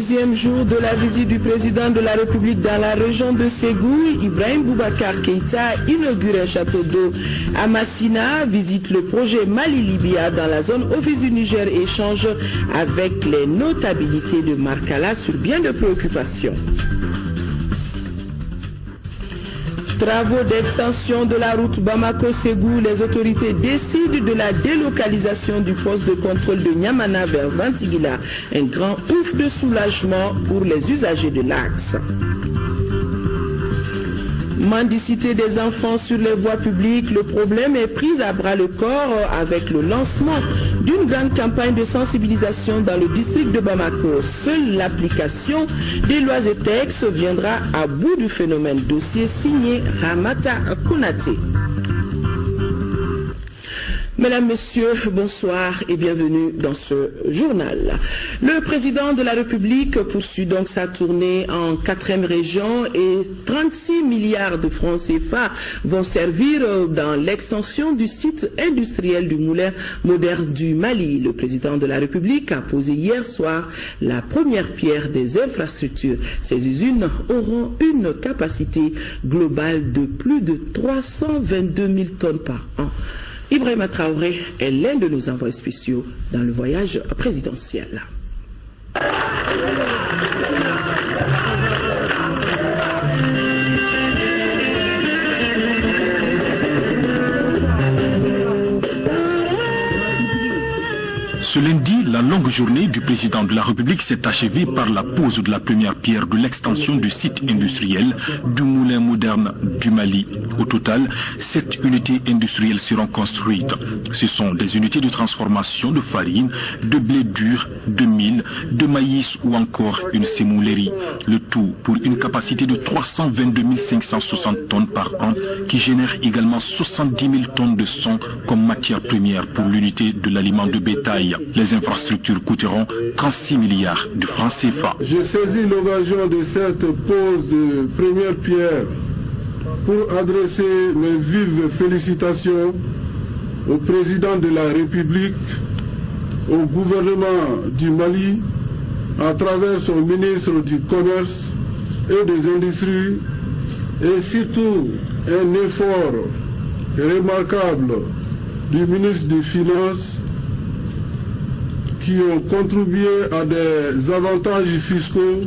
deuxième jour de la visite du président de la République dans la région de Ségou, Ibrahim Boubacar Keïta inaugure un château d'eau à Massina, visite le projet Mali-Libya dans la zone Office du Niger et échange avec les notabilités de Markala sur bien de préoccupations. Travaux d'extension de la route Bamako-Ségou, les autorités décident de la délocalisation du poste de contrôle de Niamana vers Zantigila. Un grand ouf de soulagement pour les usagers de l'axe. Mendicité des enfants sur les voies publiques, le problème est pris à bras le corps avec le lancement d'une grande campagne de sensibilisation dans le district de Bamako. Seule l'application des lois et textes viendra à bout du phénomène. Dossier signé Ramata Konaté. Mesdames, Messieurs, bonsoir et bienvenue dans ce journal. Le président de la République poursuit donc sa tournée en 4e région et 36 milliards de francs CFA vont servir dans l'extension du site industriel du moulin moderne du Mali. Le président de la République a posé hier soir la première pierre des infrastructures. Ces usines auront une capacité globale de plus de 322 000 tonnes par an. Ibrahima Traoré est l'un de nos envoyés spéciaux dans le voyage présidentiel. Ce lundi, la longue journée du président de la République s'est achevée par la pose de la première pierre de l'extension du site industriel du moulin moderne du Mali. Au total, 7 unités industrielles seront construites. Ce sont des unités de transformation de farine, de blé dur, de mil, de maïs ou encore une sémoulerie. Le tout pour une capacité de 322 560 tonnes par an qui génère également 70 000 tonnes de son comme matière première pour l'unité de l'aliment de bétail. Les infrastructures coûteront 36 milliards de francs CFA. J'ai saisi l'occasion de cette pose de première pierre pour adresser mes vives félicitations au président de la République, au gouvernement du Mali, à travers son ministre du Commerce et des Industries, et surtout un effort remarquable du ministre des Finances qui ont contribué à des avantages fiscaux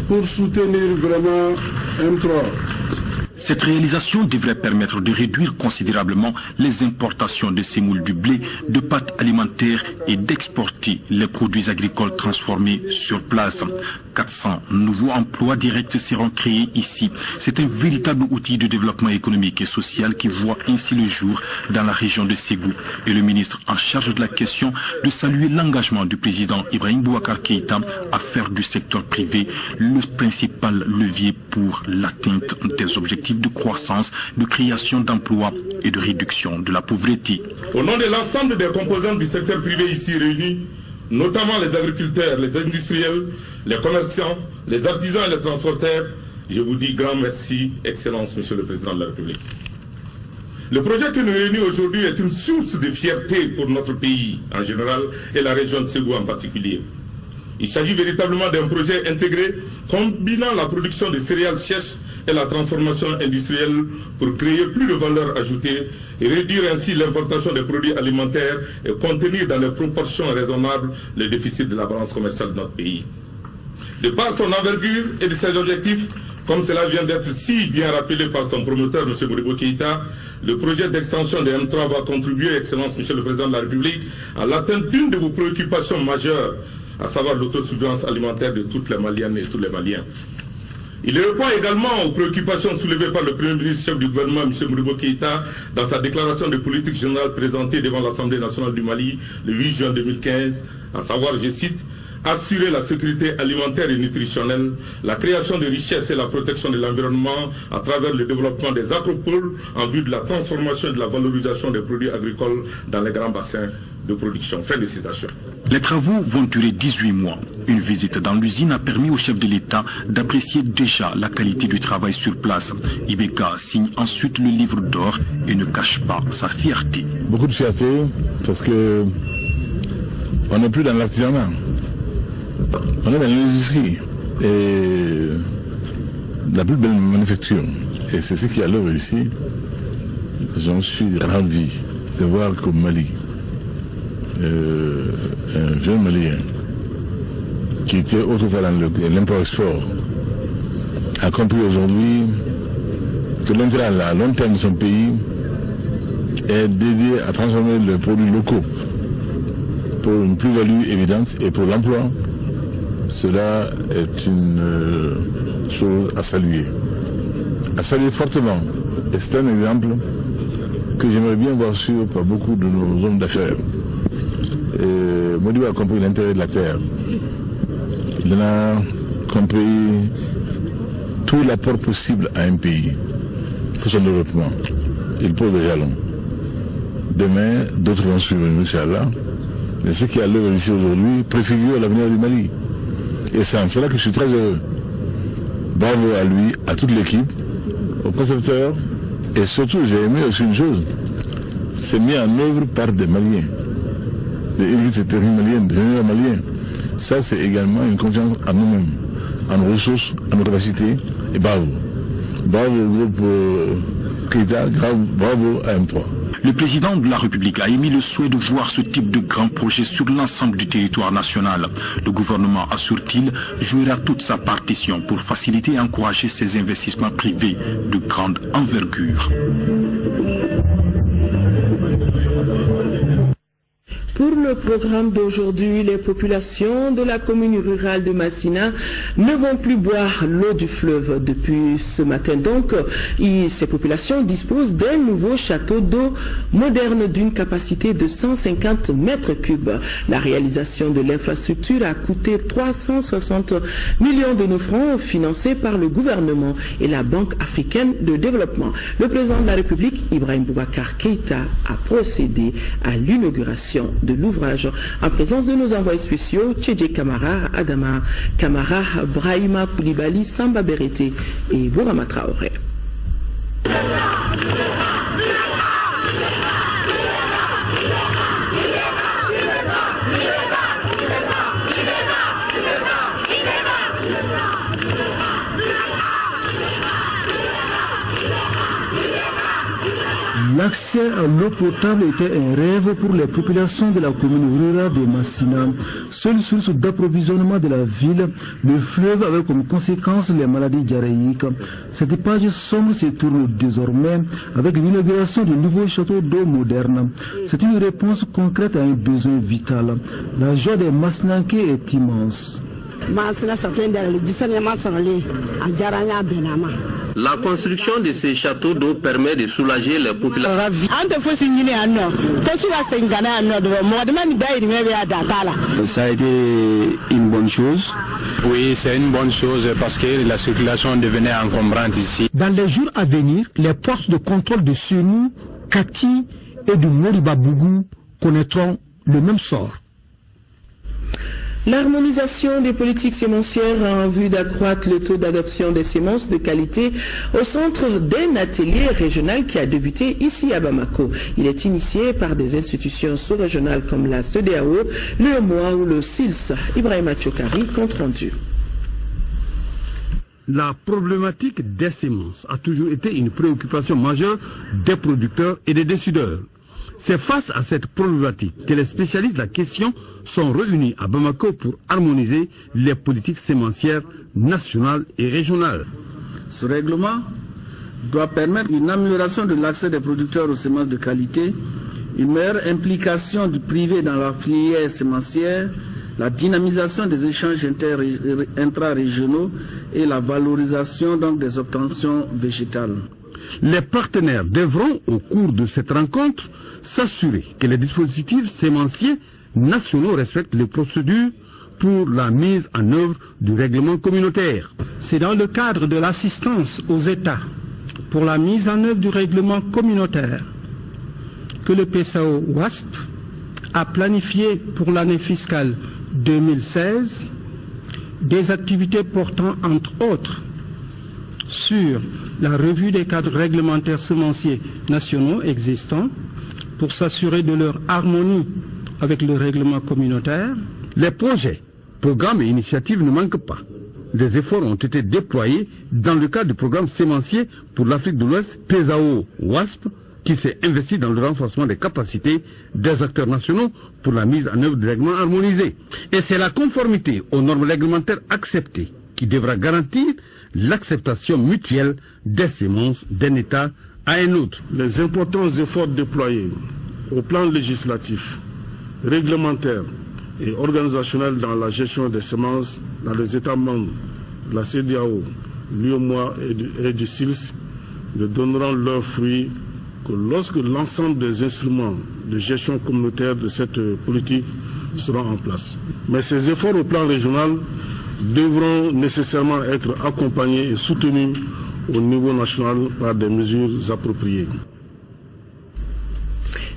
pour soutenir vraiment M3. Cette réalisation devrait permettre de réduire considérablement les importations de sémoule du blé, de pâtes alimentaires et d'exporter les produits agricoles transformés sur place. 400 nouveaux emplois directs seront créés ici. C'est un véritable outil de développement économique et social qui voit ainsi le jour dans la région de Ségou. Et le ministre en charge de la question de saluer l'engagement du président Ibrahim Boubacar Keïta à faire du secteur privé le principal levier pour l'atteinte des objectifs de croissance, de création d'emplois et de réduction de la pauvreté. Au nom de l'ensemble des composantes du secteur privé ici réunis, notamment les agriculteurs, les industriels, les commerçants, les artisans et les transporteurs, je vous dis grand merci, Excellence, Monsieur le Président de la République. Le projet que nous réunissons aujourd'hui est une source de fierté pour notre pays en général et la région de Ségou en particulier. Il s'agit véritablement d'un projet intégré combinant la production de céréales sèches et la transformation industrielle pour créer plus de valeur ajoutée et réduire ainsi l'importation des produits alimentaires et contenir dans les proportions raisonnables le déficit de la balance commerciale de notre pays. De par son envergure et de ses objectifs, comme cela vient d'être si bien rappelé par son promoteur, M. Modibo Keïta, le projet d'extension de M3 va contribuer, Excellence, M. le Président de la République, à l'atteinte d'une de vos préoccupations majeures, à savoir l'autosuffisance alimentaire de toutes les Maliennes et tous les Maliens. Il répond également aux préoccupations soulevées par le Premier ministre chef du gouvernement, M. Modibo Keïta, dans sa déclaration de politique générale présentée devant l'Assemblée nationale du Mali le 8 juin 2015, à savoir, je cite, « Assurer la sécurité alimentaire et nutritionnelle, la création de richesses et la protection de l'environnement à travers le développement des agropoles en vue de la transformation et de la valorisation des produits agricoles dans les grands bassins de production. » Fin de citation. Les travaux vont durer 18 mois. Une visite dans l'usine a permis au chef de l'État d'apprécier déjà la qualité du travail sur place. Ibeka signe ensuite le livre d'or et ne cache pas sa fierté. Beaucoup de fierté parce que on n'est plus dans l'artisanat. On est dans l'industrie et la plus belle manufacture. Et c'est ce qui est à l'œuvre ici. J'en suis ravi de voir qu'au Mali, un jeune Malien qui était autrefois dans l'import-export a compris aujourd'hui que l'intérêt à long terme de son pays est dédié à transformer les produits locaux pour une plus-value évidente et pour l'emploi. Cela est une chose à saluer fortement. Et c'est un exemple que j'aimerais bien voir suivi par beaucoup de nos hommes d'affaires. Modibo a compris l'intérêt de la terre. Il en a compris tout l'apport possible à un pays pour son développement. Il pose des jalons. Demain, d'autres vont suivre, Inch'Allah. Mais ce qui est à l'œuvre ici aujourd'hui préfigure l'avenir du Mali. Et c'est en cela que je suis très heureux. Bravo à lui, à toute l'équipe, aux concepteurs. Et surtout, j'ai aimé aussi une chose. C'est mis en œuvre par des Maliens. Des élites maliennes, des ingénieurs maliens. Ça, c'est également une confiance en nous-mêmes, en nos ressources, en nos capacités. Et bravo. Bravo au groupe Keïta, bravo à M3. Le président de la République a émis le souhait de voir ce type de grands projets sur l'ensemble du territoire national. Le gouvernement, assure-t-il, jouera toute sa partition pour faciliter et encourager ces investissements privés de grande envergure. Pour le programme d'aujourd'hui, les populations de la commune rurale de Massina ne vont plus boire l'eau du fleuve depuis ce matin. Donc, ces populations disposent d'un nouveau château d'eau moderne d'une capacité de 150 mètres cubes. La réalisation de l'infrastructure a coûté 360 millions de nos francs financés par le gouvernement et la Banque africaine de développement. Le président de la République, Ibrahim Boubacar Keïta, a procédé à l'inauguration de l'ouvrage en présence de nos envoyés spéciaux Tchédje Kamara, Adama Kamara, Brahima Koulibaly, Samba Berete et Bourama Traoré. L'accès à l'eau potable était un rêve pour les populations de la commune rurale de Massina. Seule source d'approvisionnement de la ville, le fleuve avait comme conséquence les maladies diarrhéiques. Cette page sombre se tourne désormais avec l'inauguration du nouveau château d'eau moderne. C'est une réponse concrète à un besoin vital. La joie des Massinanké est immense. La construction de ces châteaux d'eau permet de soulager les populations. Ça a été une bonne chose. Oui, c'est une bonne chose parce que la circulation devenait encombrante ici. Dans les jours à venir, les postes de contrôle de Senou, Kati et de Moriba Bougou connaîtront le même sort. L'harmonisation des politiques sémencières en vue d'accroître le taux d'adoption des semences de qualité au centre d'un atelier régional qui a débuté ici à Bamako. Il est initié par des institutions sous-régionales comme la CEDEAO, le MOA ou le SILS. Ibrahima Tchokari, compte rendu. La problématique des semences a toujours été une préoccupation majeure des producteurs et des décideurs. C'est face à cette problématique que les spécialistes de la question sont réunis à Bamako pour harmoniser les politiques sémencières nationales et régionales. Ce règlement doit permettre une amélioration de l'accès des producteurs aux semences de qualité, une meilleure implication du privé dans la filière sémencière, la dynamisation des échanges intra-régionaux et la valorisation donc des obtentions végétales. Les partenaires devront, au cours de cette rencontre, s'assurer que les dispositifs sémenciers nationaux respectent les procédures pour la mise en œuvre du règlement communautaire. C'est dans le cadre de l'assistance aux États pour la mise en œuvre du règlement communautaire que le PSAO-WASP a planifié pour l'année fiscale 2016 des activités portant entre autres sur la revue des cadres réglementaires semenciers nationaux existants pour s'assurer de leur harmonie avec le règlement communautaire. Les projets Programmes et initiatives ne manquent pas. Des efforts ont été déployés dans le cadre du programme sémencier pour l'Afrique de l'Ouest, PESAO-WASP, qui s'est investi dans le renforcement des capacités des acteurs nationaux pour la mise en œuvre de règlements harmonisés. Et c'est la conformité aux normes réglementaires acceptées qui devra garantir l'acceptation mutuelle des semences d'un État à un autre. Les importants efforts déployés au plan législatif, réglementaire et organisationnel dans la gestion des semences dans les États membres de la CEDEAO, l'UEMOA et du CILS ne donneront leurs fruits que lorsque l'ensemble des instruments de gestion communautaire de cette politique seront en place. Mais ces efforts au plan régional devront nécessairement être accompagnés et soutenus au niveau national par des mesures appropriées.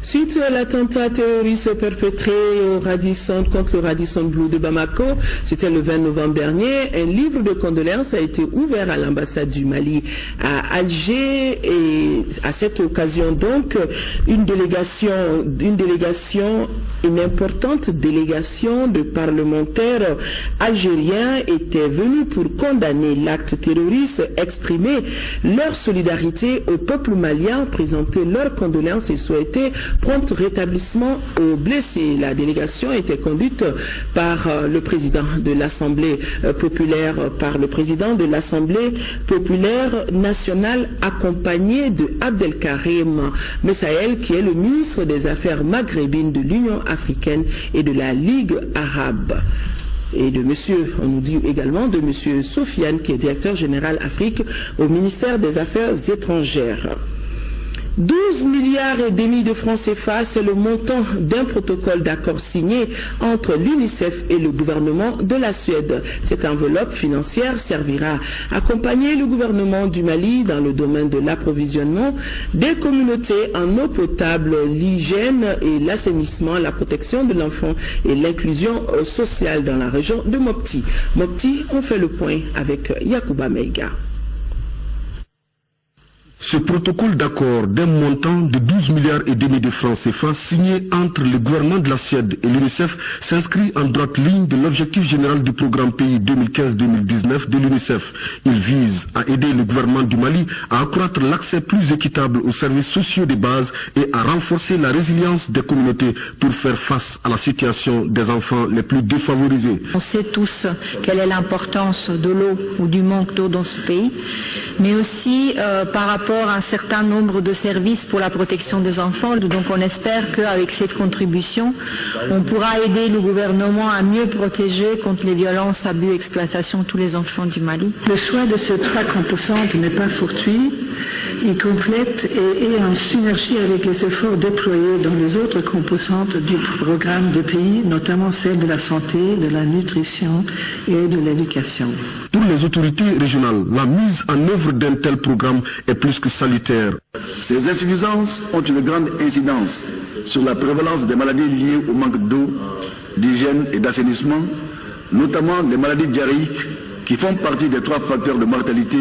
Suite à l'attentat terroriste perpétré au Radisson contre le Radisson Blu de Bamako, c'était le 20 novembre dernier, un livre de condoléances a été ouvert à l'ambassade du Mali à Alger et à cette occasion donc une importante délégation de parlementaires algériens était venue pour condamner l'acte terroriste, exprimer leur solidarité au peuple malien, présenter leurs condoléances et souhaiter prompt rétablissement aux blessés. La délégation était conduite par le président de l'Assemblée populaire, nationale, accompagné de Abdelkarim Messaël, qui est le ministre des Affaires maghrébines de l'Union africaine et de la Ligue arabe. Et de monsieur, on nous dit également de monsieur Sofiane, qui est directeur général Afrique au ministère des Affaires étrangères. 12 milliards et demi de francs CFA, c'est le montant d'un protocole d'accord signé entre l'UNICEF et le gouvernement de la Suède. Cette enveloppe financière servira à accompagner le gouvernement du Mali dans le domaine de l'approvisionnement des communautés en eau potable, l'hygiène et l'assainissement, la protection de l'enfant et l'inclusion sociale dans la région de Mopti. Mopti, on fait le point avec Yacouba Meiga. Ce protocole d'accord d'un montant de 12 milliards et demi de francs CFA signé entre le gouvernement de la Suède et l'UNICEF s'inscrit en droite ligne de l'objectif général du programme pays 2015-2019 de l'UNICEF. Il vise à aider le gouvernement du Mali à accroître l'accès plus équitable aux services sociaux de base et à renforcer la résilience des communautés pour faire face à la situation des enfants les plus défavorisés. On sait tous quelle est l'importance de l'eau ou du manque d'eau dans ce pays, mais aussi par rapport à un certain nombre de services pour la protection des enfants. Donc on espère qu'avec cette contribution, on pourra aider le gouvernement à mieux protéger contre les violences, abus, exploitation de tous les enfants du Mali. Le choix de ces trois composantes n'est pas fortuit. Il complète et est en synergie avec les efforts déployés dans les autres composantes du programme de pays, notamment celles de la santé, de la nutrition et de l'éducation. Pour les autorités régionales, la mise en œuvre d'un tel programme est plus que salutaire. Ces insuffisances ont une grande incidence sur la prévalence des maladies liées au manque d'eau, d'hygiène et d'assainissement, notamment les maladies diarrhéiques qui font partie des 3 facteurs de mortalité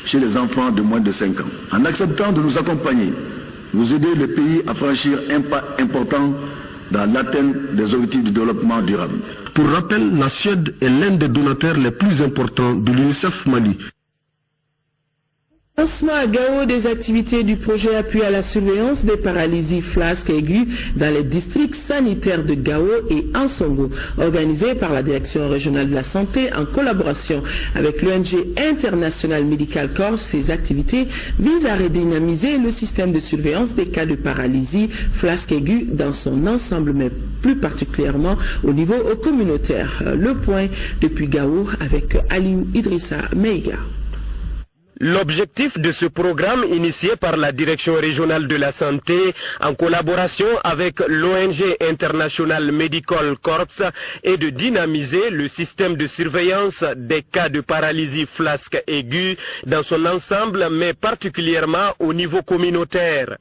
chez les enfants de moins de 5 ans. En acceptant de nous accompagner, vous aidez le pays à franchir un pas important dans l'atteinte des objectifs du développement durable. Pour rappel, la Suède est l'un des donateurs les plus importants de l'UNICEF Mali. Lancement à Gao des activités du projet appui à la surveillance des paralysies flasques aiguës dans les districts sanitaires de Gao et Ansongo, organisé par la Direction régionale de la santé en collaboration avec l'ONG International Medical Corps. Ces activités visent à redynamiser le système de surveillance des cas de paralysie flasque aiguë dans son ensemble, mais plus particulièrement au niveau communautaire. Le point depuis Gao avec Aliou Idrissa Meiga. L'objectif de ce programme initié par la Direction régionale de la santé en collaboration avec l'ONG International Medical Corps est de dynamiser le système de surveillance des cas de paralysie flasque aiguë dans son ensemble, mais particulièrement au niveau communautaire.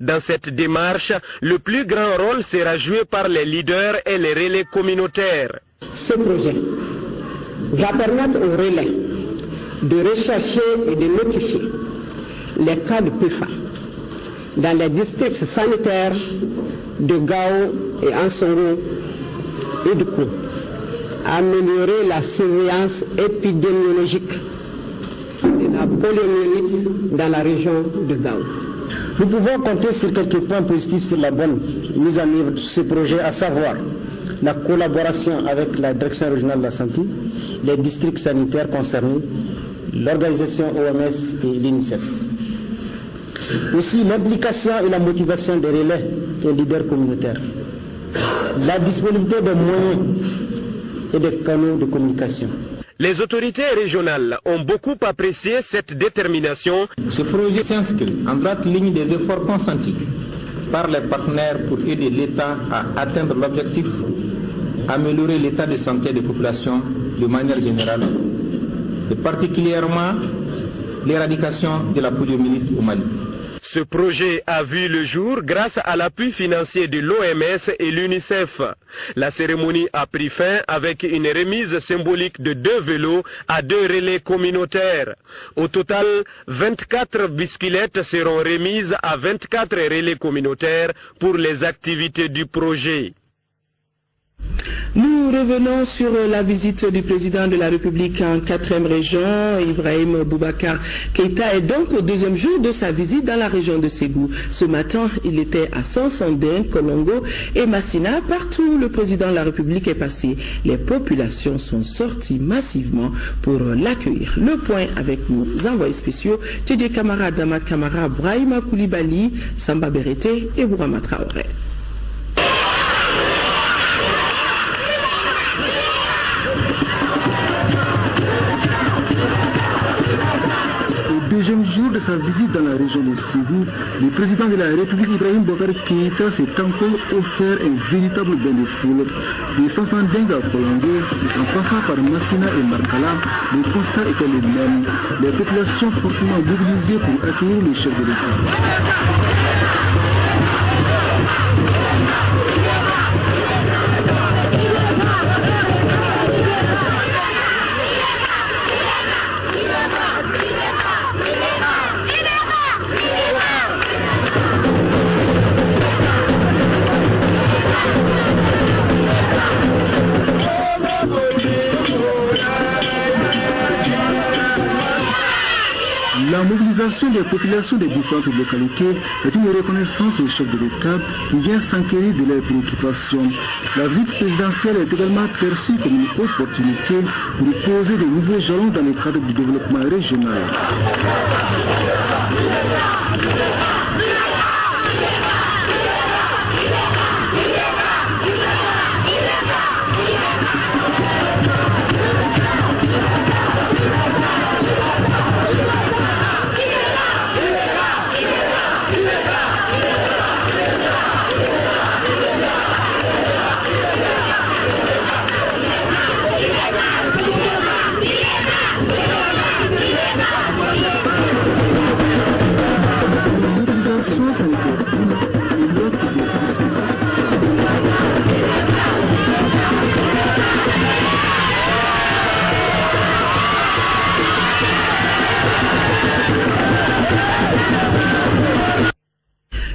Dans cette démarche, le plus grand rôle sera joué par les leaders et les relais communautaires. Ce projet va permettre aux relais de rechercher et de notifier les cas de PFA dans les districts sanitaires de Gao et Ansongo et du Kou. améliorer la surveillance épidémiologique de la poliomyélite dans la région de Gao. Nous pouvons compter sur quelques points positifs sur la bonne mise en œuvre de ce projet, à savoir la collaboration avec la Direction régionale de la santé, les districts sanitaires concernés, l'organisation OMS et l'UNICEF. Aussi l'implication et la motivation des relais et leaders communautaires, la disponibilité des moyens et des canaux de communication. Les autorités régionales ont beaucoup apprécié cette détermination. Ce projet s'inscrit en droite ligne des efforts consentis par les partenaires pour aider l'État à atteindre l'objectif, améliorer l'état de santé des populations de manière générale, et particulièrement l'éradication de la poliomyélite au Mali. Ce projet a vu le jour grâce à l'appui financier de l'OMS et l'UNICEF. La cérémonie a pris fin avec une remise symbolique de 2 vélos à 2 relais communautaires. Au total, 24 bicyclettes seront remises à 24 relais communautaires pour les activités du projet. Nous revenons sur la visite du président de la République en 4e région. Ibrahim Boubacar Keïta est donc au 2e jour de sa visite dans la région de Ségou. Ce matin, il était à Sansandin, Kolongo et Massina. Partout où le président de la République est passé, les populations sont sorties massivement pour l'accueillir. Le point avec nos envoyés spéciaux, Tchédje Kamara, Dama Kamara, Brahima Koulibaly, Samba Berete et Bourama Traoré. Deuxième jour de sa visite dans la région de Ségou, le président de la République Ibrahim Boubacar Keïta s'est encore offert un véritable bain de foule. De Sansanding à Kolongo, en passant par Massina et Markala, le constat était le même. Les populations fortement mobilisées pour accueillir le chef de l'État. La mobilisation des populations des différentes localités est une reconnaissance au chef de l'État qui vient s'enquérir de leurs préoccupations. La visite présidentielle est également perçue comme une opportunité pour poser de nouveaux jalons dans le cadre du développement régional.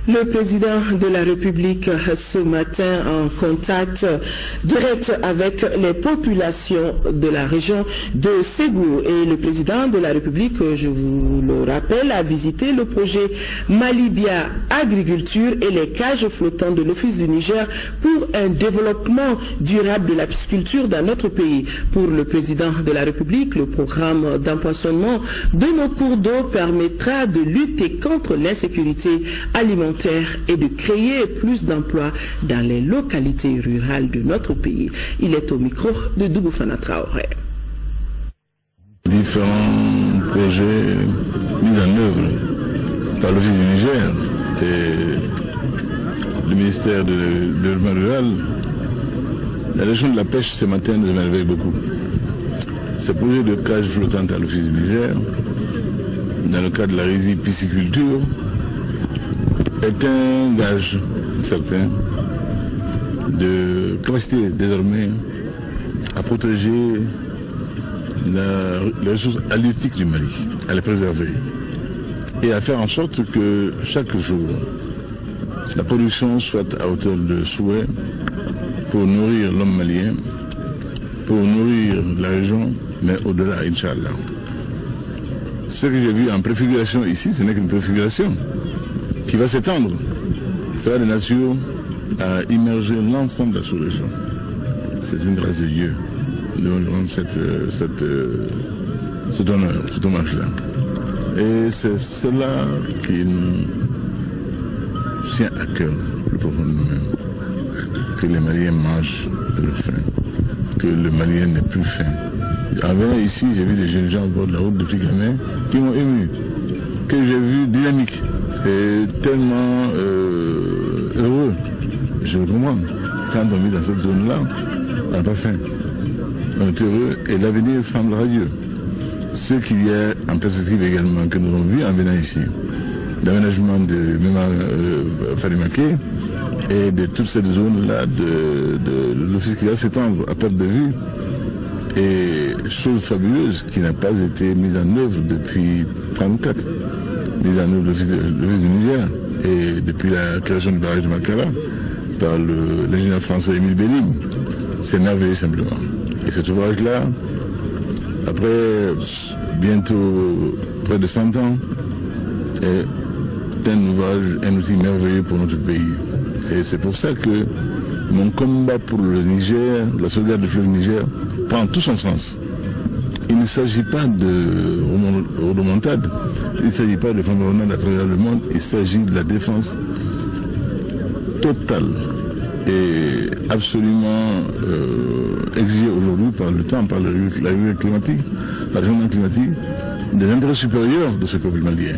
Le président de la République ce matin en contact direct avec les populations de la région de Ségou. Et le président de la République, je vous le rappelle, a visité le projet Malibia Agriculture et les cages flottantes de l'Office du Niger pour un développement durable de la pisciculture dans notre pays. Pour le président de la République, le programme d'empoisonnement de nos cours d'eau permettra de lutter contre l'insécurité alimentaire et de créer plus d'emplois dans les localités rurales de notre pays. Il est au micro de Dougoufana Traoré. Différents projets mis en œuvre par l'Office du Niger et le ministère de développement rural. La région de la pêche ce matin nous émerveille beaucoup. Ce projet de cage flottante à l'Office du Niger, dans le cadre de la riziculture, est un gage certain de capacité désormais à protéger les ressources halieutiques du Mali, à les préserver et à faire en sorte que chaque jour la production soit à hauteur de souhait pour nourrir l'homme malien pour nourrir la région, mais au-delà, Inch'Allah. Ce que j'ai vu en préfiguration ici, ce n'est qu'une préfiguration qui va s'étendre. Ça va de nature à immerger l'ensemble de la sous-région. C'est une grâce de Dieu de nous rendre cet honneur, cet hommage-là. Et c'est cela qui nous tient à cœur, le profond de nous-mêmes. Que les Maliens mangent le faim, que le Malien n'est plus faim. En venant ici, j'ai vu des jeunes gens au bord de la route depuis gamin qui m'ont ému, que j'ai vu dynamique et tellement heureux. Je le comprends. Quand on vit dans cette zone-là, on n'a pas faim. On est heureux et l'avenir semble radieux. Ce qu'il y a en perspective également, que nous avons vu en venant ici, l'aménagement de Farimaké et de toute cette zone-là de l'office qui va s'étendre à perte de vue, et chose fabuleuse qui n'a pas été mise en œuvre depuis 1934, mise en œuvre de l'office du Niger, et depuis la création du barrage de Makala par l'ingénieur français Émile Bellim. C'est merveilleux simplement. Et cet ouvrage-là, après bientôt près de 100 ans, est un ouvrage, un outil merveilleux pour notre pays. Et c'est pour ça que mon combat pour le Niger, la sauvegarde du fleuve Niger, prend tout son sens. Il ne s'agit pas de rodomontade, il ne s'agit pas de fondement à travers le monde, il s'agit de la défense totale et absolument exigée aujourd'hui par le temps, par la règle climatique, par le changement climatique, des intérêts supérieurs de ce peuple malien.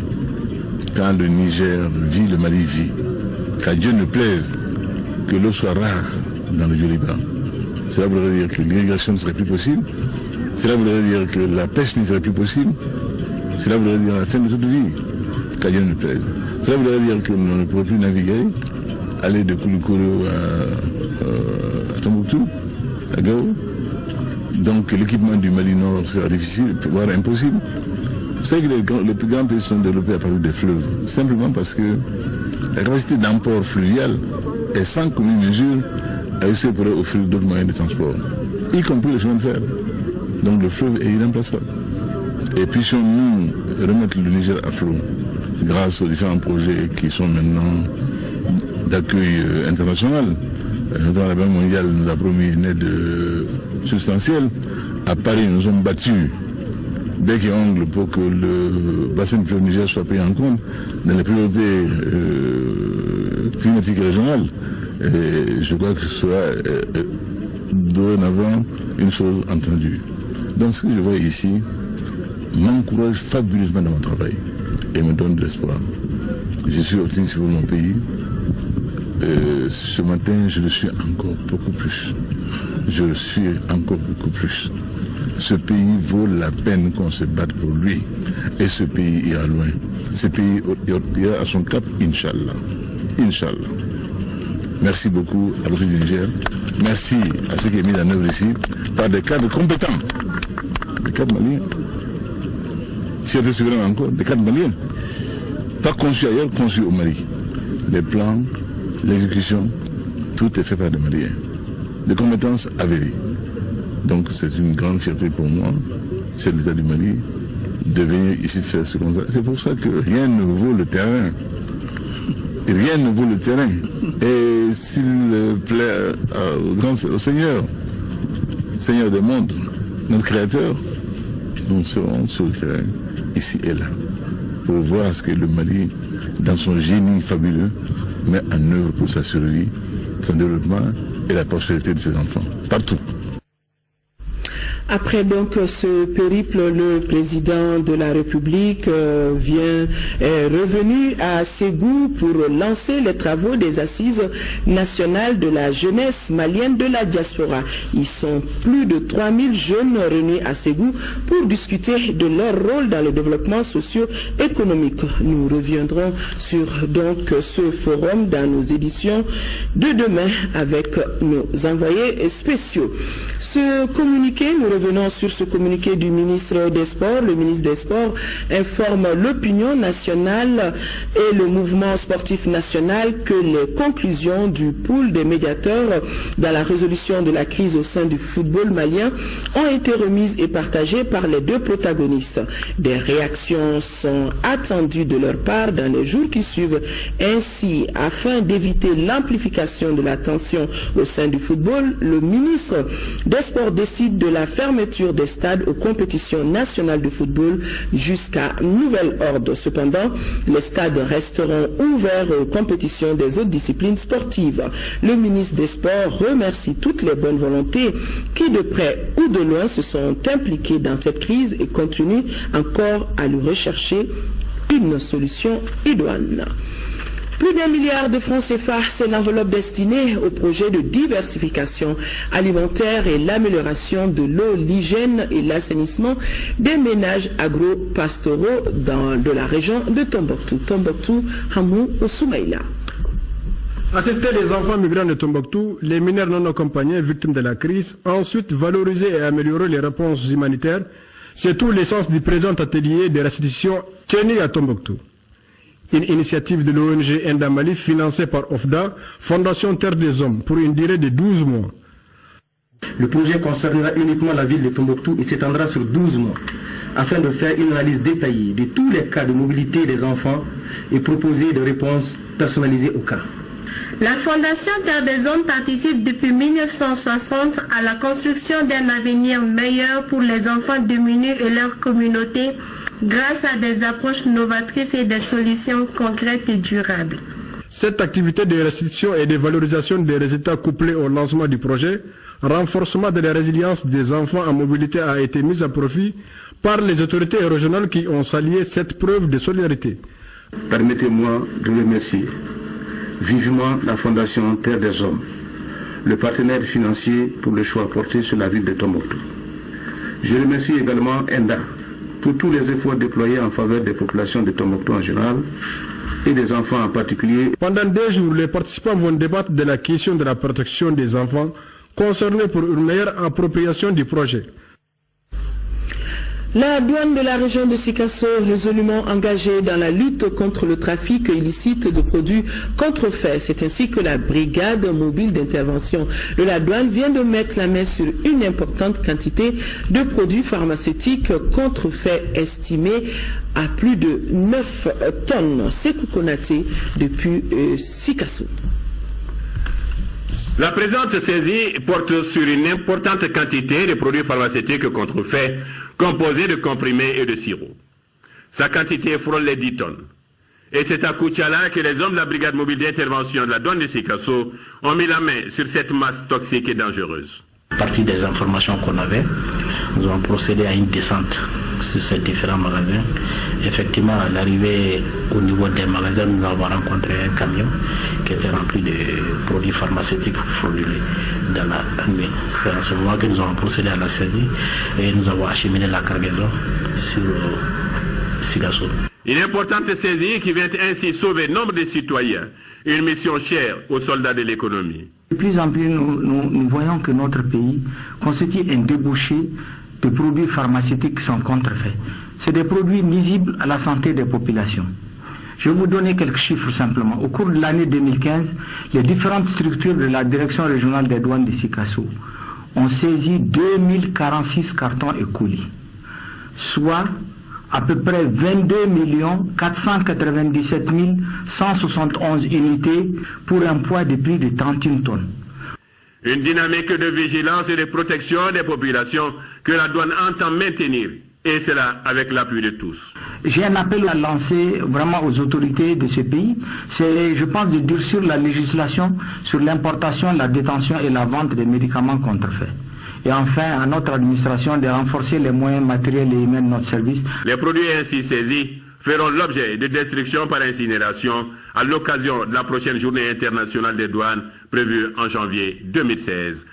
Quand le Niger vit, le Mali vit. Qu'à Dieu ne plaise que l'eau soit rare dans le Yoliba. Cela voudrait dire que l'irrigation ne serait plus possible. Cela voudrait dire que la pêche ne serait plus possible. Cela voudrait dire la fin de toute vie. Qu'à Dieu ne plaise. Cela voudrait dire que l'on ne pourrait plus naviguer, aller de Koulikoro à Tombouctou, à Gao. Donc l'équipement du Mali Nord sera difficile, voire impossible. Vous savez que les plus grands pays sont développés à partir des fleuves, simplement parce que la capacité d'emport fluvial est sans commune mesure avec ce qui pourrait offrir d'autres moyens de transport, y compris le chemin de fer. Donc le fleuve est irremplaçable. Et puissions-nous remettre le Niger à flot grâce aux différents projets qui sont maintenant d'accueil international. Notamment la Banque mondiale nous a promis une aide substantielle. À Paris, nous sommes battus bec et ongle pour que le bassin du fleuve Niger soit pris en compte dans les priorités climatiques régionales. Et je crois que ce sera dorénavant une chose entendue. Donc ce que je vois ici m'encourage fabuleusement dans mon travail et me donne de l'espoir. Je suis optimiste pour mon pays. Ce matin, je le suis encore beaucoup plus. Je le suis encore beaucoup plus. Ce pays vaut la peine qu'on se batte pour lui. Et ce pays ira loin. Ce pays ira à son cap, Inch'Allah. Inch'Allah. Merci beaucoup à l'Office du Niger. Merci à ce qui est mis en œuvre ici par des cadres compétents. Des cadres maliens. Fierté souveraine encore, des cadres maliens. Pas conçus ailleurs, conçus au Mali. Les plans, l'exécution, tout est fait par des Maliens. Des compétences avérées. Donc c'est une grande fierté pour moi, c'est l'État du Mali, de venir ici faire ce contrat. C'est pour ça que rien ne vaut le terrain. Rien ne vaut le terrain. Et s'il plaît au Seigneur, Seigneur des mondes, notre Créateur, nous serons sur le terrain, ici et là, pour voir ce que le Mali, dans son génie fabuleux, met en œuvre pour sa survie, son développement et la prospérité de ses enfants, partout. Après donc ce périple, le président de la République est revenu à Ségou pour lancer les travaux des assises nationales de la jeunesse malienne de la diaspora. Ils sont plus de 3000 jeunes réunis à Ségou pour discuter de leur rôle dans le développement socio-économique. Nous reviendrons sur donc ce forum dans nos éditions de demain avec nos envoyés spéciaux. Ce communiqué nous revenons sur ce communiqué du ministre des Sports. Le ministre des Sports informe l'opinion nationale et le mouvement sportif national que les conclusions du pool des médiateurs dans la résolution de la crise au sein du football malien ont été remises et partagées par les deux protagonistes. Des réactions sont attendues de leur part dans les jours qui suivent. Ainsi, afin d'éviter l'amplification de la tension au sein du football, le ministre des Sports décide de la fermeture des stades aux compétitions nationales de football jusqu'à nouvel ordre. Cependant, les stades resteront ouverts aux compétitions des autres disciplines sportives. Le ministre des Sports remercie toutes les bonnes volontés qui, de près ou de loin, se sont impliquées dans cette crise et continuent encore à lui rechercher une solution idoine. Plus d'1 milliard de francs CFA, c'est l'enveloppe destinée au projet de diversification alimentaire et l'amélioration de l'eau, l'hygiène et l'assainissement des ménages agro-pastoraux de la région de Tombouctou. Tombouctou, Hamou, Soumaïla. Assister les enfants migrants de Tombouctou, les mineurs non accompagnés victimes de la crise, ensuite valoriser et améliorer les réponses humanitaires, c'est tout l'essence du présent atelier de restitution tenu à Tombouctou. Une initiative de l'ONG Endamali financée par OFDA, Fondation Terre des Hommes, pour une durée de 12 mois. Le projet concernera uniquement la ville de Tombouctou et s'étendra sur 12 mois, afin de faire une analyse détaillée de tous les cas de mobilité des enfants et proposer des réponses personnalisées au cas. La Fondation Terre des Hommes participe depuis 1960 à la construction d'un avenir meilleur pour les enfants démunis et leur communauté, grâce à des approches novatrices et des solutions concrètes et durables. Cette activité de restitution et de valorisation des résultats couplés au lancement du projet, renforcement de la résilience des enfants en mobilité a été mise à profit par les autorités régionales qui ont salué cette preuve de solidarité. Permettez-moi de remercier vivement la Fondation Terre des Hommes, le partenaire financier pour le choix porté sur la ville de Tombouctou. Je remercie également ENDA pour tous les efforts déployés en faveur des populations de Tombouctou en général et des enfants en particulier. Pendant 2 jours, les participants vont débattre de la question de la protection des enfants concernés pour une meilleure appropriation du projet. La douane de la région de Sikasso, résolument engagée dans la lutte contre le trafic illicite de produits contrefaits. C'est ainsi que la brigade mobile d'intervention de la douane vient de mettre la main sur une importante quantité de produits pharmaceutiques contrefaits estimés à plus de 9 tonnes. Sekou Konaté depuis Sikasso. La présente saisie porte sur une importante quantité de produits pharmaceutiques contrefaits composés de comprimés et de sirop. Sa quantité frôle les 10 tonnes. Et c'est à Koutiala que les hommes de la brigade mobile d'intervention de la douane de Sikasso ont mis la main sur cette masse toxique et dangereuse. À partir des informations qu'on avait, nous avons procédé à une descente sur ces différents magasins. Effectivement, à l'arrivée au niveau des magasins, nous avons rencontré un camion qui était rempli de produits pharmaceutiques frauduleux dans la nuit. C'est à ce moment que nous avons procédé à la saisie et nous avons acheminé la cargaison sur Sikasso. Une importante saisie qui vient ainsi sauver nombre de citoyens, une mission chère aux soldats de l'économie. De plus en plus, nous voyons que notre pays constitue un débouché de produits pharmaceutiques qui sont contrefaits. C'est des produits nuisibles à la santé des populations. Je vais vous donner quelques chiffres simplement. Au cours de l'année 2015, les différentes structures de la direction régionale des douanes de Sikasso ont saisi 2046 cartons et colis, soit à peu près 22 497 171 unités pour un poids de plus de 31 tonnes. Une dynamique de vigilance et de protection des populations que la douane entend maintenir, et cela avec l'appui de tous. J'ai un appel à lancer vraiment aux autorités de ce pays, c'est, je pense, de durcir la législation sur l'importation, la détention et la vente des médicaments contrefaits. Et enfin, à notre administration de renforcer les moyens matériels et humains de notre service. Les produits ainsi saisis feront l'objet de destruction par incinération à l'occasion de la prochaine journée internationale des douanes prévue en janvier 2016.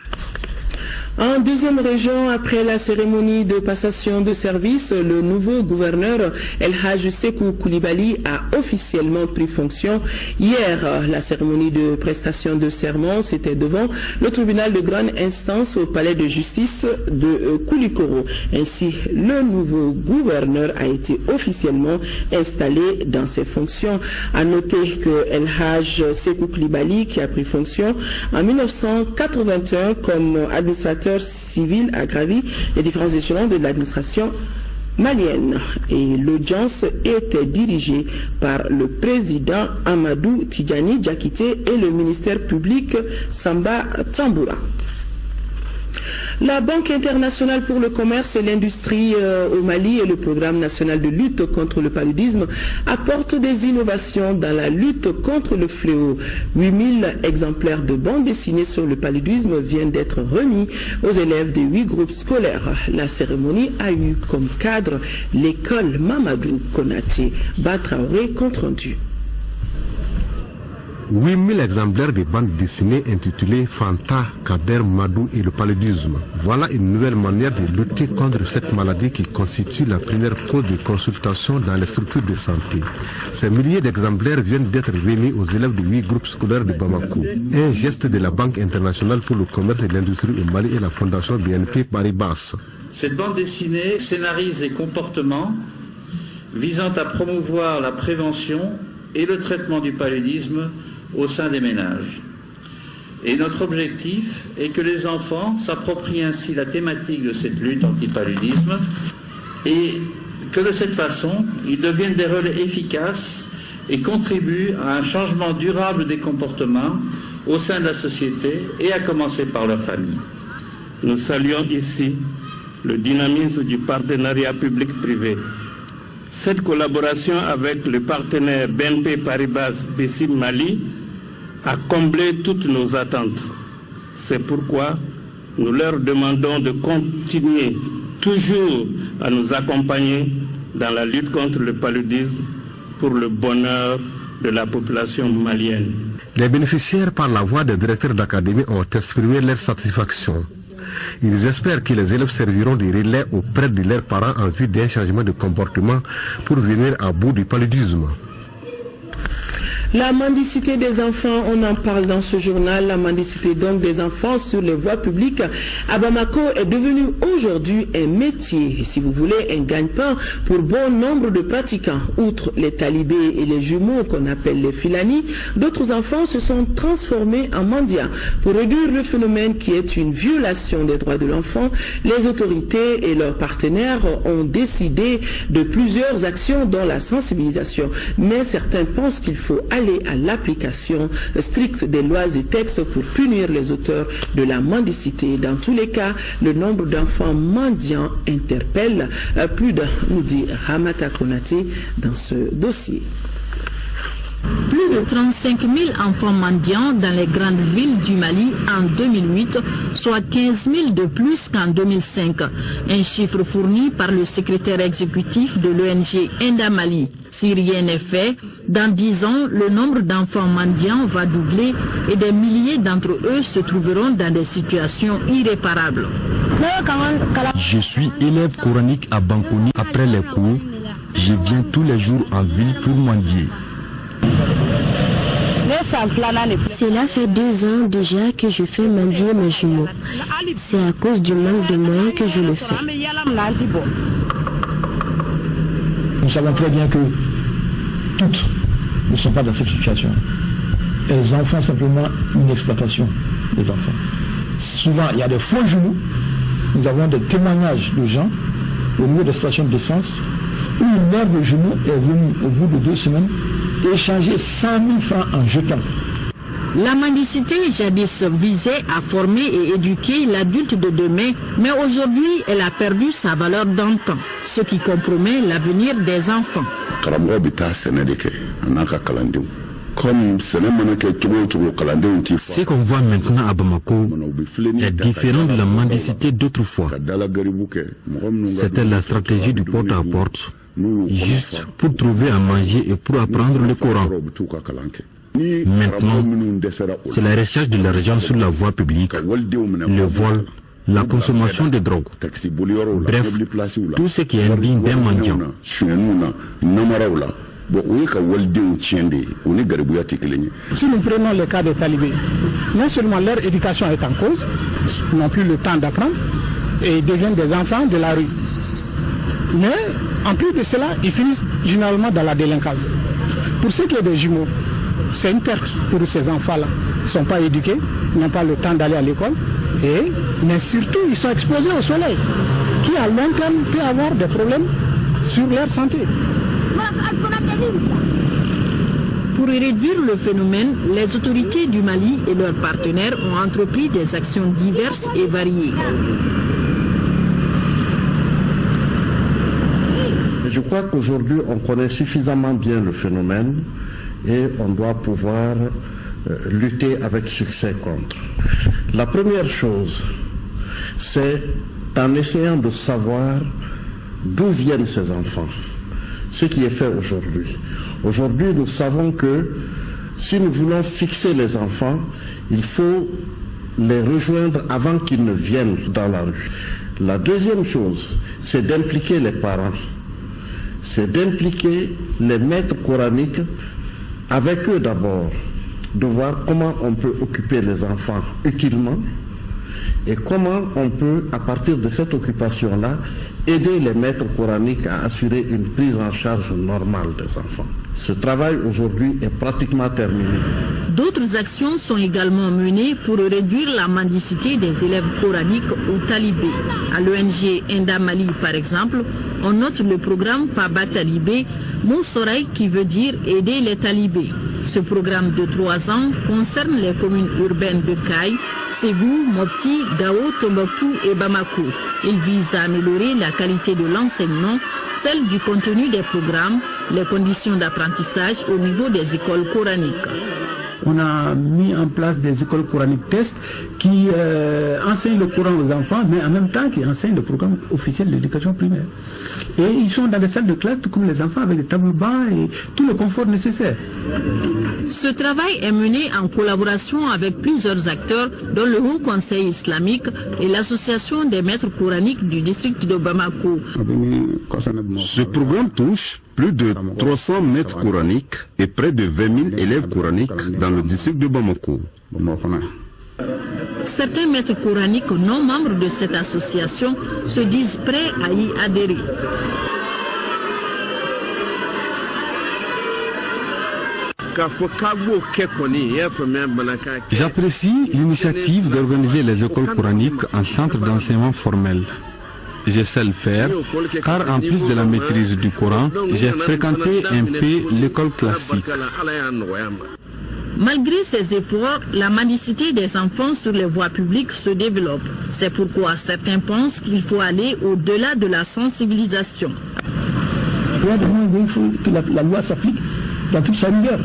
En deuxième région, après la cérémonie de passation de service, le nouveau gouverneur El Hadj Sekou Koulibaly a officiellement pris fonction. Hier, la cérémonie de prestation de serment, c'était devant le tribunal de grande instance au palais de justice de Koulikoro. Ainsi, le nouveau gouverneur a été officiellement installé dans ses fonctions. À noter que El Hadj Sekou Koulibaly, qui a pris fonction en 1981 comme administrateur civil, a gravi les différents échelons de l'administration malienne, et l'audience était dirigée par le président Amadou Tidjani Diakité et le ministère public Samba Tamboura. La Banque internationale pour le commerce et l'industrie au Mali et le programme national de lutte contre le paludisme apportent des innovations dans la lutte contre le fléau. 8000 exemplaires de bandes dessinées sur le paludisme viennent d'être remis aux élèves des 8 groupes scolaires. La cérémonie a eu comme cadre l'école Mamadou Konaté. Batraoré, compte rendu. 8000 exemplaires de bandes dessinées intitulées Fanta, Kader, Madou et le paludisme. Voilà une nouvelle manière de lutter contre cette maladie qui constitue la première cause de consultation dans les structures de santé. Ces milliers d'exemplaires viennent d'être remis aux élèves de 8 groupes scolaires de Bamako. Un geste de la Banque internationale pour le commerce et l'industrie au Mali et la Fondation BNP Paribas. Cette bande dessinée scénarise des comportements visant à promouvoir la prévention et le traitement du paludisme au sein des ménages. Et notre objectif est que les enfants s'approprient ainsi la thématique de cette lutte anti-paludisme et que de cette façon, ils deviennent des relais efficaces et contribuent à un changement durable des comportements au sein de la société et à commencer par leur famille. Nous saluons ici le dynamisme du partenariat public-privé. Cette collaboration avec le partenaire BNP Paribas BCIM Mali a comblé toutes nos attentes. C'est pourquoi nous leur demandons de continuer toujours à nous accompagner dans la lutte contre le paludisme pour le bonheur de la population malienne. Les bénéficiaires, par la voix des directeurs d'académie, ont exprimé leur satisfaction. Ils espèrent que les élèves serviront de relais auprès de leurs parents en vue d'un changement de comportement pour venir à bout du paludisme. La mendicité des enfants, on en parle dans ce journal. La mendicité donc des enfants sur les voies publiques à Bamako est devenue aujourd'hui un métier, si vous voulez, un gagne-pain pour bon nombre de pratiquants. Outre les talibés et les jumeaux qu'on appelle les filani, d'autres enfants se sont transformés en mendiants. Pour réduire le phénomène qui est une violation des droits de l'enfant, les autorités et leurs partenaires ont décidé de plusieurs actions dont la sensibilisation. Mais certains pensent qu'il faut aller à l'application stricte des lois et textes pour punir les auteurs de la mendicité. Dans tous les cas, le nombre d'enfants mendiants interpelle plus d'un, nous dit Ramata Konaté dans ce dossier. Plus de 35 000 enfants mendiants dans les grandes villes du Mali en 2008, soit 15 000 de plus qu'en 2005. Un chiffre fourni par le secrétaire exécutif de l'ONG Enda Mali. Si rien n'est fait, dans 10 ans, le nombre d'enfants mendiants va doubler et des milliers d'entre eux se trouveront dans des situations irréparables. Je suis élève coranique à Bankoni. Après les cours, je viens tous les jours en ville pour mendier. Cela fait 2 ans déjà que je fais mendier mes jumeaux. C'est à cause du manque de moyens que je le fais. Nous savons très bien que toutes ne sont pas dans cette situation. Elles en font simplement une exploitation des enfants. Souvent, il y a des faux jumeaux. Nous avons des témoignages de gens au niveau des stations d'essence où une mère de jumeaux est venue au bout de 2 semaines échanger 100 000 francs en jetons. La mendicité jadis visait à former et éduquer l'adulte de demain, mais aujourd'hui elle a perdu sa valeur d'antan, ce qui compromet l'avenir des enfants. Ce qu'on voit maintenant à Bamako est différent de la mendicité d'autrefois. C'était la stratégie du porte-à-porte, juste pour trouver à manger et pour apprendre le Coran. Maintenant, c'est la recherche de l'argent sur la voie publique, le vol la consommation de drogue. Bref, tout ce qui est indigne d'un mendiant. Si nous prenons le cas des talibés, non seulement leur éducation est en cause, ils n'ont plus le temps d'apprendre et ils deviennent des enfants de la rue. Mais en plus de cela, ils finissent généralement dans la délinquance. Pour ce qui est des jumeaux, c'est une perte pour ces enfants-là. Ils ne sont pas éduqués, ils n'ont pas le temps d'aller à l'école, mais surtout ils sont exposés au soleil, qui à long terme peut avoir des problèmes sur leur santé. Pour réduire le phénomène, les autorités du Mali et leurs partenaires ont entrepris des actions diverses et variées. Je crois qu'aujourd'hui, on connaît suffisamment bien le phénomène et on doit pouvoir lutter avec succès contre. La première chose, c'est en essayant de savoir d'où viennent ces enfants. Ce qui est fait aujourd'hui. Aujourd'hui, nous savons que si nous voulons fixer les enfants, il faut les rejoindre avant qu'ils ne viennent dans la rue. La deuxième chose, c'est d'impliquer les parents. C'est d'impliquer les maîtres coraniques avec eux d'abord, de voir comment on peut occuper les enfants utilement et comment on peut, à partir de cette occupation-là, aider les maîtres coraniques à assurer une prise en charge normale des enfants. Ce travail aujourd'hui est pratiquement terminé. D'autres actions sont également menées pour réduire la mendicité des élèves coraniques ou talibés. À l'ONG Enda Mali, par exemple, on note le programme Faba Talibé, mot soraï qui veut dire aider les talibés. Ce programme de 3 ans concerne les communes urbaines de Kaï, Ségou, Mopti, Gao, Tombouctou et Bamako. Il vise à améliorer la qualité de l'enseignement, celle du contenu des programmes, les conditions d'apprentissage au niveau des écoles coraniques. On a mis en place des écoles coraniques tests qui enseignent le Coran aux enfants, mais en même temps qui enseignent le programme officiel de l'éducation primaire. Et ils sont dans des salles de classe comme les enfants avec des tables bancs et tout le confort nécessaire. Ce travail est mené en collaboration avec plusieurs acteurs, dont le Haut Conseil islamique et l'Association des maîtres coraniques du district de Bamako. Ce programme touche plus de 300 maîtres coraniques et près de 20 000 élèves coraniques dans le district de Bamako. Certains maîtres coraniques non membres de cette association se disent prêts à y adhérer. J'apprécie l'initiative d'organiser les écoles coraniques en centre d'enseignement formel. Je sais le faire, car en plus de la maîtrise du Coran, j'ai fréquenté un peu l'école classique. Malgré ces efforts, la mendicité des enfants sur les voies publiques se développe. C'est pourquoi certains pensent qu'il faut aller au-delà de la sensibilisation. Il faut que la loi s'applique dans toute sa rigueur.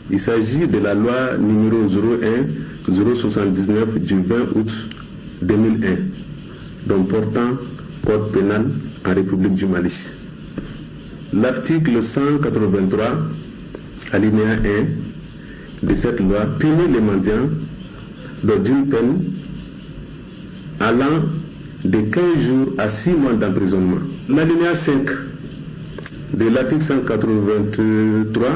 Il s'agit de la loi numéro 01-079 du 20 août 2001, donc portant code pénal en République du Mali. L'article 183, alinéa 1 de cette loi punit les mendiants d'une peine allant de 15 jours à 6 mois d'emprisonnement. L'alinéa 5 de l'article 183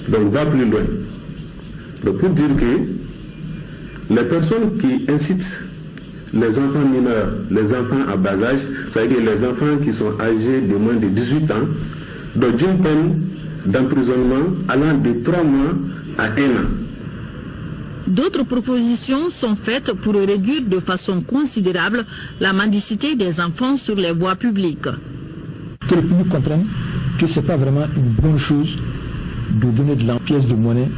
donc va plus loin. Donc pour dire que les personnes qui incitent les enfants mineurs, les enfants à bas âge, c'est-à-dire les enfants qui sont âgés de moins de 18 ans, donc d'une peine d'emprisonnement allant de 3 mois à 1 an. D'autres propositions sont faites pour réduire de façon considérable la mendicité des enfants sur les voies publiques. Que le public comprenne que ce n'est pas vraiment une bonne chose de donner de la pièce de monnaie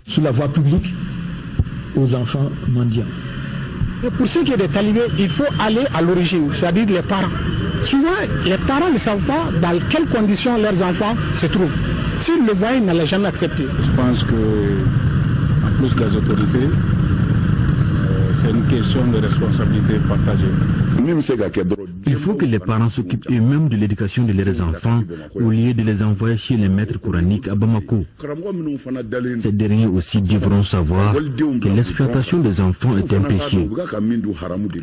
sur la voie publique aux enfants mendiants. Et pour ce qui est des talibés, il faut aller à l'origine, c'est-à-dire les parents. Souvent, les parents ne savent pas dans quelles conditions leurs enfants se trouvent. S'ils le voient, ils ne l'aient jamais accepté. Je pense que, en plus des autorités, c'est une question de responsabilité partagée. Il faut que les parents s'occupent eux-mêmes de l'éducation de leurs enfants au lieu de les envoyer chez les maîtres coraniques à Bamako. Ces derniers aussi devront savoir que l'exploitation des enfants est un péché.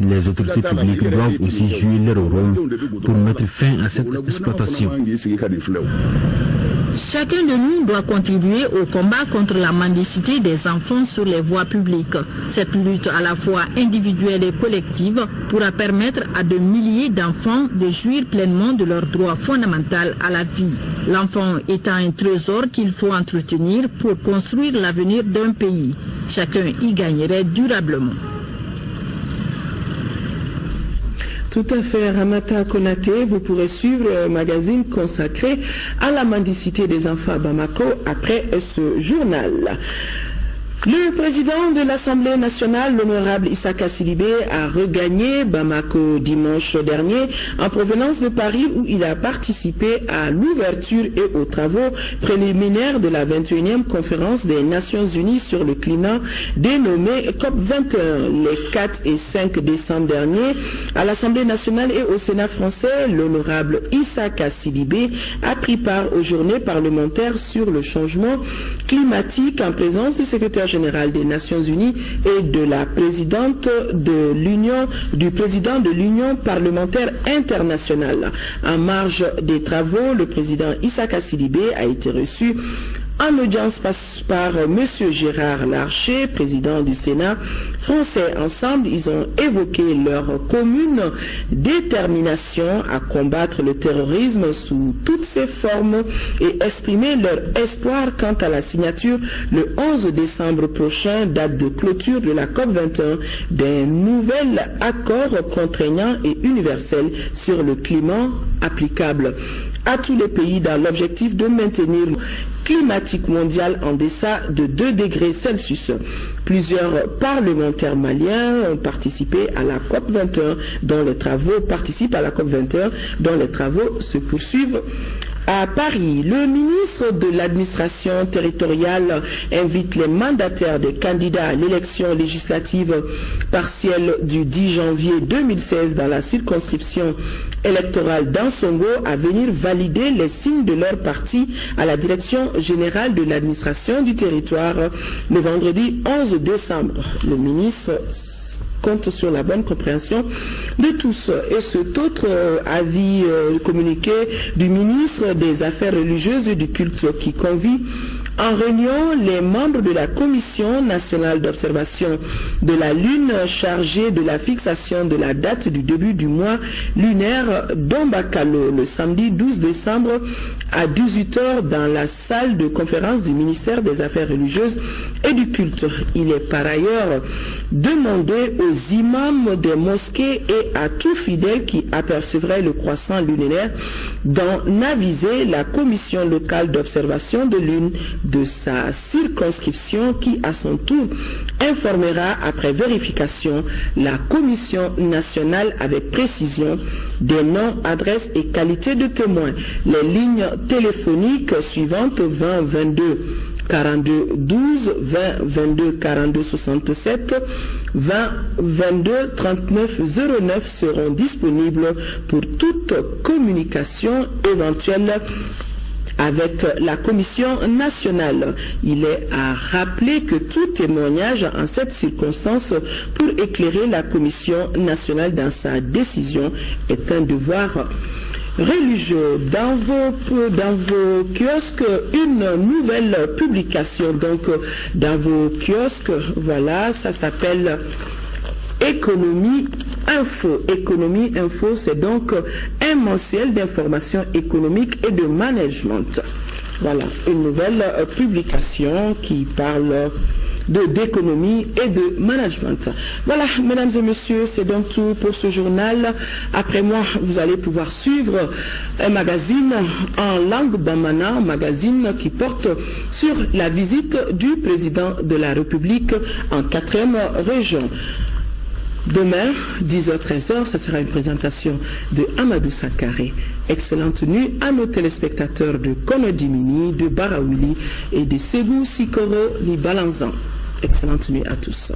Les autorités publiques doivent aussi jouer leur rôle pour mettre fin à cette exploitation. Chacun de nous doit contribuer au combat contre la mendicité des enfants sur les voies publiques. Cette lutte à la fois individuelle et collective pourra permettre à de milliers d'enfants de jouir pleinement de leur droit fondamental à la vie. L'enfant étant un trésor qu'il faut entretenir pour construire l'avenir d'un pays. Chacun y gagnerait durablement. Tout à fait, Ramata Konaté, vous pourrez suivre un magazine consacré à la mendicité des enfants à Bamako après ce journal. Le président de l'Assemblée nationale, l'honorable Issaka Sidibé, a regagné Bamako dimanche dernier en provenance de Paris où il a participé à l'ouverture et aux travaux préliminaires de la 21e conférence des Nations Unies sur le climat dénommée COP21 les 4 et 5 décembre dernier. À l'Assemblée nationale et au Sénat français, l'honorable Issaka Sidibé a pris part aux journées parlementaires sur le changement climatique en présence du secrétaire général des Nations Unies et de la présidente de l'Union, du président de l'Union parlementaire internationale. En marge des travaux, le président Issaka Sidibé a été reçu en audience par M. Gérard Larcher, président du Sénat français. Ensemble, ils ont évoqué leur commune détermination à combattre le terrorisme sous toutes ses formes et exprimé leur espoir quant à la signature le 11 décembre prochain, date de clôture de la COP21, d'un nouvel accord contraignant et universel sur le climat applicable à tous les pays dans l'objectif de maintenir climatique mondiale en deçà de 2 degrés Celsius. Plusieurs parlementaires maliens ont participé à la COP21, dont les travaux se poursuivent à Paris. Le ministre de l'administration territoriale invite les mandataires des candidats à l'élection législative partielle du 10 janvier 2016 dans la circonscription électorale d'Ansongo à venir valider les signes de leur parti à la direction générale de l'administration du territoire le vendredi 11 décembre. Le ministre compte sur la bonne compréhension de tous. Et cet autre avis communiqué du ministre des Affaires religieuses et du culte qui convie en réunion les membres de la Commission nationale d'observation de la Lune chargée de la fixation de la date du début du mois lunaire d'Ombakalo le samedi 12 décembre à 18h dans la salle de conférence du ministère des Affaires religieuses et du culte. Il est par ailleurs demandé aux imams des mosquées et à tout fidèle qui apercevrait le croissant lunaire d'en aviser la commission locale d'observation de lune de sa circonscription qui, à son tour, informera après vérification la commission nationale avec précision des noms, adresses et qualités de témoins. Les lignes téléphoniques suivantes 20 22 42 12, 20 22 42 67, 20 22 39 09 seront disponibles pour toute communication éventuelle avec la Commission nationale. Il est à rappeler que tout témoignage en cette circonstance pour éclairer la Commission nationale dans sa décision est un devoir religieux. Dans vos kiosques, une nouvelle publication. Donc, dans vos kiosques, voilà, ça s'appelle Économie Info. Économie Info, c'est donc un mensuel d'information économique et de management. Voilà, une nouvelle publication qui parle d'économie et de management. Voilà, mesdames et messieurs, c'est donc tout pour ce journal. Après moi, vous allez pouvoir suivre un magazine en langue bamana, un magazine qui porte sur la visite du président de la République en 4e région. Demain, 10h-13h, ça sera une présentation de Amadou Sakaré. Excellente nuit à nos téléspectateurs de Konodimini, de Barawili et de Ségou Sikoro Libalanzan. Excellente nuit à tous.